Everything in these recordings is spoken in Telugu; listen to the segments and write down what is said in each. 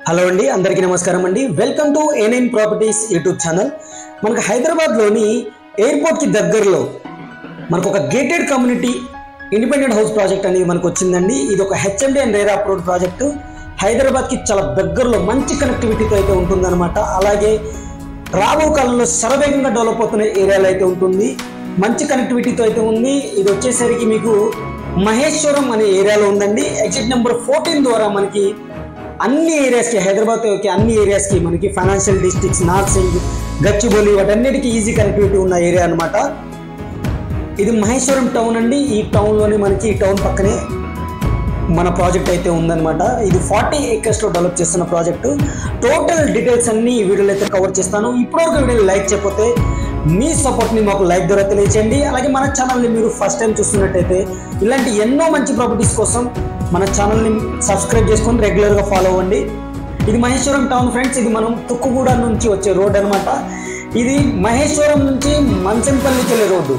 హలో అండి, అందరికీ నమస్కారం అండి. Welcome to A9 properties YouTube channel. మనకు హైదరాబాద్లోని ఎయిర్పోర్ట్కి దగ్గరలో మనకు ఒక gated community independent house project అనేది మనకు వచ్చిందండి. ఇది ఒక HMD and RERA approved project. హైదరాబాద్కి చాలా దగ్గరలో మంచి కనెక్టివిటీతో అయితే ఉంటుందన్నమాట. అలాగే రాబో కాలంలో శరవేగంగా డెవలప్ అవుతున్న ఏరియాలో అయితే ఉంటుంది. మంచి కనెక్టివిటీతో అయితే ఉంది. ఇది వచ్చేసరికి మీకు మహేశ్వరం అనే ఏరియాలో ఉందండి. ఎగ్జిట్ నెంబర్ 14 ద్వారా మనకి అన్ని ఏరియాస్కి, హైదరాబాద్ అన్ని ఏరియాస్కి మనకి ఫైనాన్షియల్ డిస్ట్రిక్ట్స్, నార్సింగ్, గచ్చిబౌలి వాటన్నిటికీ ఈజీ కనెక్టివిటీ ఉన్న ఏరియా అనమాట. ఇది మహేశ్వరం టౌన్ అండి. ఈ టౌన్లోనే మనకి ఈ టౌన్ పక్కనే మన ప్రాజెక్ట్ అయితే ఉందన్నమాట. ఇది 40 acresలో డెవలప్ చేస్తున్న ప్రాజెక్టు. టోటల్ డీటెయిల్స్ అన్ని ఈ వీడియోలో అయితే కవర్ చేస్తాను. ఇప్పటివరకు వీడియోని లైక్ చేయకపోతే మీ సపోర్ట్ని మాకు లైక్ ద్వారా తెలియచేయండి. అలాగే మన ఛానల్ని మీరు ఫస్ట్ టైం చూస్తున్నట్టయితే ఇలాంటి ఎన్నో మంచి ప్రాపర్టీస్ కోసం మన ఛానల్ని సబ్స్క్రైబ్ చేసుకొని రెగ్యులర్గా ఫాలో అవ్వండి. ఇది మహేశ్వరం టౌన్ ఫ్రెండ్స్. ఇది మనం తుక్కుగూడ నుంచి వచ్చే రోడ్ అనమాట. ఇది మహేశ్వరం నుంచి మంచంపల్లికి వెళ్ళే రోడ్డు.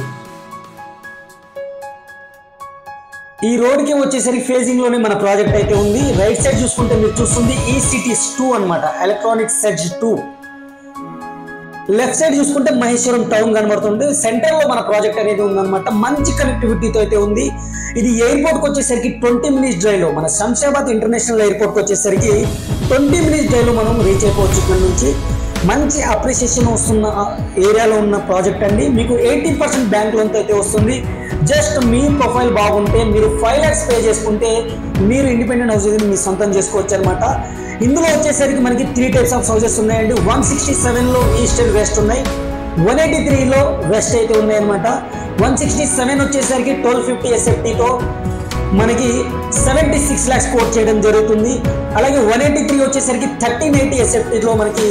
ఈ రోడ్కి వచ్చేసరికి ఫేజింగ్లోనే మన ప్రాజెక్ట్ అయితే ఉంది. రైట్ సైడ్ చూసుకుంటే మీరు చూస్తుంది ఈసిటీస్ 2 అనమాట, ఎలక్ట్రానిక్స్ సెడ్జ్ 2. లెఫ్ట్ సైడ్ చూసుకుంటే మహేశ్వరం టౌన్ కనబడుతుంది. సెంటర్లో మన ప్రాజెక్ట్ అనేది ఉందన్నమాట. మంచి కనెక్టివిటీతో అయితే ఉంది. ఇది ఎయిర్పోర్ట్కి వచ్చేసరికి 20 minutes డ్రైవ్లో, మన శంషాబాద్ ఇంటర్నేషనల్ ఎయిర్పోర్ట్కి వచ్చేసరికి 20 minutes డ్రైవ్లో మనం రీచ్ అయిపోవచ్చు. ఇక్కడ నుంచి మంచి అప్రిషియేషన్ వస్తున్న ఏరియాలో ఉన్న ప్రాజెక్ట్ అండి. మీకు 80% బ్యాంక్ లోన్తో అయితే వస్తుంది. జస్ట్ మీ ప్రొఫైల్ బాగుంటే మీరు 5 lakhs పే చేసుకుంటే మీరు ఇండిపెండెంట్ హౌసెస్ మీ సొంతం చేసుకోవచ్చు అనమాట. ఇందులో వచ్చేసరికి మనకి 3 types ఆఫ్ హౌసెస్ ఉన్నాయండి. 167లో ఈస్ట్ అండ్ వెస్ట్ ఉన్నాయి. 183లో వెస్ట్ అయితే ఉన్నాయి అనమాట. 167 వచ్చేసరికి 1250 SFTతో మనకి 76 lakhs కోట్ చేయడం జరుగుతుంది. అలాగే 183 వచ్చేసరికి 1380 SFTలో మనకి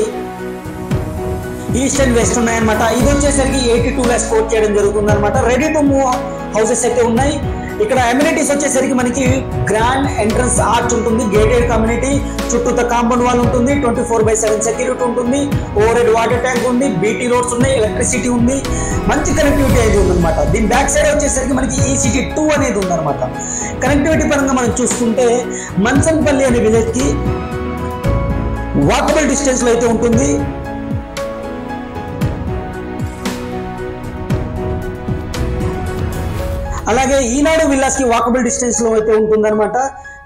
ఈస్ట్ అండ్ వెస్ట్ ఉన్నాయన్నమాట. ఇది వచ్చేసరికి 82 lakhs కోట్ చేయడం జరుగుతుంది అనమాట. రెడీ టు మూవ్ హౌసెస్ అయితే ఉన్నాయి. ఇక్కడ అమ్యూనిటీస్ వచ్చేసరికి మనకి గ్రాండ్ ఎంట్రన్స్ ఆర్చ్ ఉంటుంది, గేటెడ్ కమ్యూనిటీ, చుట్టూతో కాంపౌండ్ వాల్ ఉంటుంది, 24/7 సెక్యూరిటీ ఉంటుంది, ఓవర్ హెడ్ వాటర్ ట్యాంక్ ఉంది, బీటీ రోడ్స్ ఉన్నాయి, ఎలక్ట్రిసిటీ ఉంది, మంచి కనెక్టివిటీ అయితే ఉందన్నమాట. దీని బ్యాక్ సైడ్ వచ్చేసరికి మనకి ఈసిటీ 2 అనేది ఉందన్నమాట. కనెక్టివిటీ పరంగా మనం చూసుకుంటే మంచంపల్లి అనే విలేజ్కి వాకబుల్ డిస్టెన్స్లో అయితే ఉంటుంది. అలాగే ఈనాడు విల్లాస్ కి వాకబుల్ డిస్టెన్స్ లో అయితే ఉంటుందన్నమాట.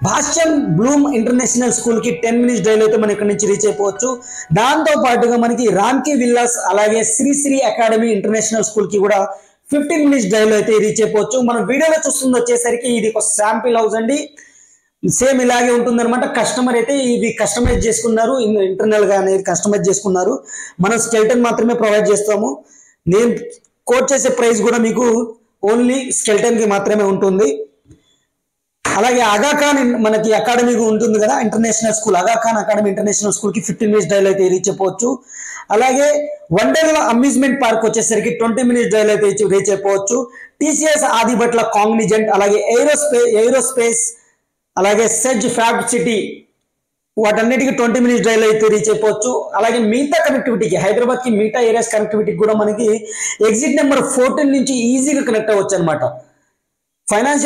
భాష్యం బ్లూమ్ ఇంటర్నేషనల్ స్కూల్ కి 10 minutes డ్రైవ్ అయితే మనం ఇక్కడ నుంచి రీచ్ అయిపోవచ్చు. దాంతో పాటుగా మనకి రామ్కి విల్లాస్ అలాగే శ్రీ అకాడమీ ఇంటర్నేషనల్ స్కూల్ కి కూడా 15 minutes డ్రైవ్ లో అయితే రీచ్ అయిపోవచ్చు. మనం వీడియోలో చూస్తుంది వచ్చేసరికి ఇది ఒక శాంపిల్ హౌస్ అండి. సేమ్ ఇలాగే ఉంటుంది అనమాట. కస్టమర్ అయితే ఇది కస్టమైజ్ చేసుకున్నారు, ఇంటర్నల్ గా అనేది కస్టమైజ్ చేసుకున్నారు. మనం స్కెల్టన్ మాత్రమే ప్రొవైడ్ చేస్తాము. నేను కోట్ చేసే ప్రైస్ కూడా మీకు ఓన్లీ స్కెల్టన్ కి మాత్రమే ఉంటుంది. అలాగే ఆగాఖాన్ మనకి అకాడమీ ఉంటుంది కదా, international school, Aga Khan academy international school కి 15 minutes డ్రైవ్ అయితే రీచ్ అయిపోవచ్చు. అలాగే వండర్లా అమ్యూజ్మెంట్ పార్క్ వచ్చేసరికి 20 minutes డ్రైవ్ అయితే రీచ్ అయిపోవచ్చు. TCS ఆదిబట్ల కాగ్నిజెంట్, అలాగే ఏరోస్పేస్, అలాగే సెడ్జ్ ఫ్యాబ్ సిటీ వాటన్నిటికీ 20 minutes డ్రైవ్ అయితే రీచ్ అయిపోవచ్చు. అలాగే మిగతా కనెక్టివిటీకి, హైదరాబాద్ కి మిగతా ఏరియాస్ కనెక్టివిటీకి కూడా మనకి ఎగ్జిట్ నెంబర్ 14 నుంచి ఈజీగా కనెక్ట్ అవ్వచ్చు అనమాట. ఫైనాన్షియల్